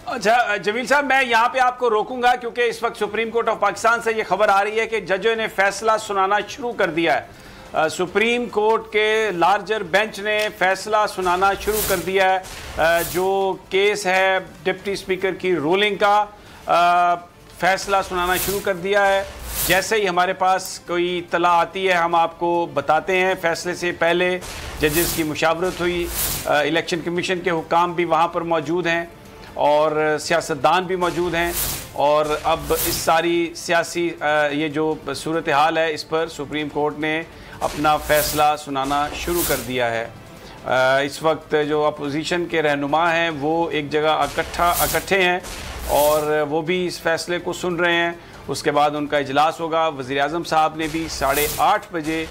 अच्छा जमील साहब, मैं यहाँ पे आपको रोकूंगा क्योंकि इस वक्त सुप्रीम कोर्ट ऑफ पाकिस्तान से ये खबर आ रही है कि जजों ने फैसला सुनाना शुरू कर दिया है। सुप्रीम कोर्ट के लार्जर बेंच ने फैसला सुनाना शुरू कर दिया है। जो केस है डिप्टी स्पीकर की रूलिंग का फैसला सुनाना शुरू कर दिया है। जैसे ही हमारे पास कोई इत्तला आती है हम आपको बताते हैं। फैसले से पहले जजेस की मुशावरत हुई, इलेक्शन कमीशन के हुक्काम भी वहाँ पर मौजूद हैं और सियासतदान भी मौजूद हैं, और अब इस सारी सियासी ये जो सूरत हाल है इस पर सुप्रीम कोर्ट ने अपना फ़ैसला सुनाना शुरू कर दिया है। इस वक्त जो अपोजिशन के रहनुमा हैं वो एक जगह इकट्ठे हैं और वो भी इस फ़ैसले को सुन रहे हैं। उसके बाद उनका इजलास होगा। वज़ीर-ए-आज़म साहब ने भी 8:30 बजे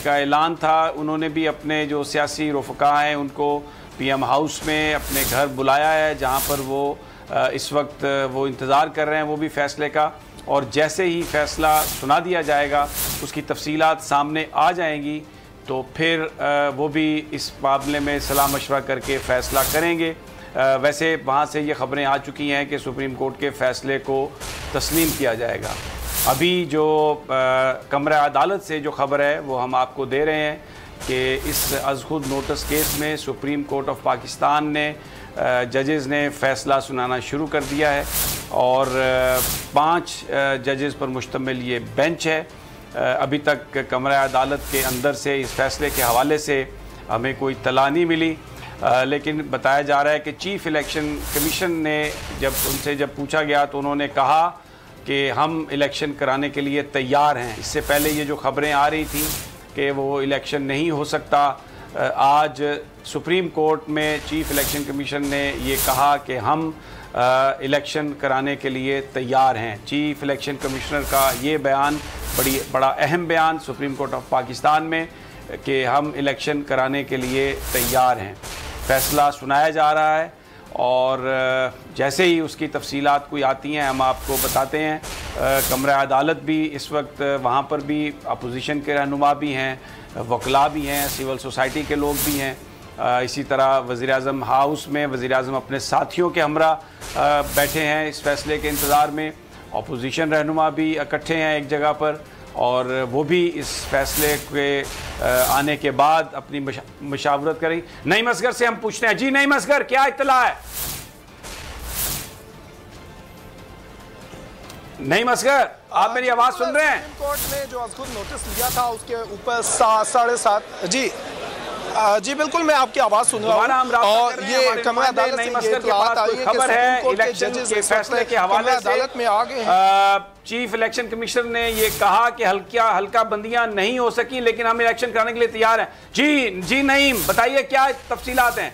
का ऐलान था, उन्होंने भी अपने जो सियासी रफ़का हैं उनको PM हाउस में अपने घर बुलाया है, जहां पर वो इस वक्त वो इंतज़ार कर रहे हैं वो भी फ़ैसले का। और जैसे ही फ़ैसला सुना दिया जाएगा उसकी तफसीलात सामने आ जाएंगी तो फिर वो भी इस मामले में सलाह मशवरा करके फ़ैसला करेंगे। वैसे वहाँ से ये ख़बरें आ चुकी हैं कि सुप्रीम कोर्ट के फ़ैसले को तस्लीम किया जाएगा। अभी जो कमरा अदालत से जो ख़बर है वो हम आपको दे रहे हैं कि इस अज़खुद नोटिस केस में सुप्रीम कोर्ट ऑफ पाकिस्तान ने जजेस ने फ़ैसला सुनाना शुरू कर दिया है और 5 जजेस पर मुश्तमिल ये बेंच है। अभी तक कमरा अदालत के अंदर से इस फ़ैसले के हवाले से हमें कोई इत्तला नहीं मिली, लेकिन बताया जा रहा है कि चीफ़ इलेक्शन कमीशन ने उनसे जब पूछा गया तो उन्होंने कहा कि हम इलेक्शन कराने के लिए तैयार हैं। इससे पहले ये जो ख़बरें आ रही थी कि वो इलेक्शन नहीं हो सकता, आज सुप्रीम कोर्ट में चीफ़ इलेक्शन कमीशन ने ये कहा कि हम इलेक्शन कराने के लिए तैयार हैं। चीफ़ इलेक्शन कमिश्नर का ये बयान बड़ा अहम बयान सुप्रीम कोर्ट ऑफ पाकिस्तान में कि हम इलेक्शन कराने के लिए तैयार हैं। फ़ैसला सुनाया जा रहा है और जैसे ही उसकी तफसीलात कोई आती हैं हम आपको बताते हैं। कमरा अदालत भी इस वक्त वहाँ पर भी अपोजिशन के रहनुमा भी हैं, वकला भी हैं, सिविल सोसाइटी के लोग भी हैं। इसी तरह वज़ीर-ए-आज़म हाउस में वज़ीर-ए-आज़म अपने साथियों के हमरा बैठे हैं इस फ़ैसले के इंतज़ार में। अपोजिशन रहनुमा भी इकट्ठे हैं एक जगह पर और वो भी इस फ़ैसले के आने के बाद अपनी मशावरत करेंगे। नईम असगर से हम पूछते हैं। जी नईम असगर, क्या इत्तला है? नईम असगर, आप मेरी आवाज़ सुन रहे हैं? सुप्रीम कोर्ट ने जो अज़खुद नोटिस लिया था उसके ऊपर 7:30 जी बिल्कुल मैं आपकी आवाज़ सुन रहा हूँ। और ये कमरा अदालत से ये इत्तलात आई है कि सुप्रीम कोर्ट के जजेस के फैसले के हवाले से अदालत में आ गए हैं। चीफ इलेक्शन कमिश्नर ने ये कहा कि हल्का बंदियां नहीं हो सकी लेकिन हम इलेक्शन कराने के लिए तैयार हैं। जी नईम, बताइए क्या तफसीलात हैं?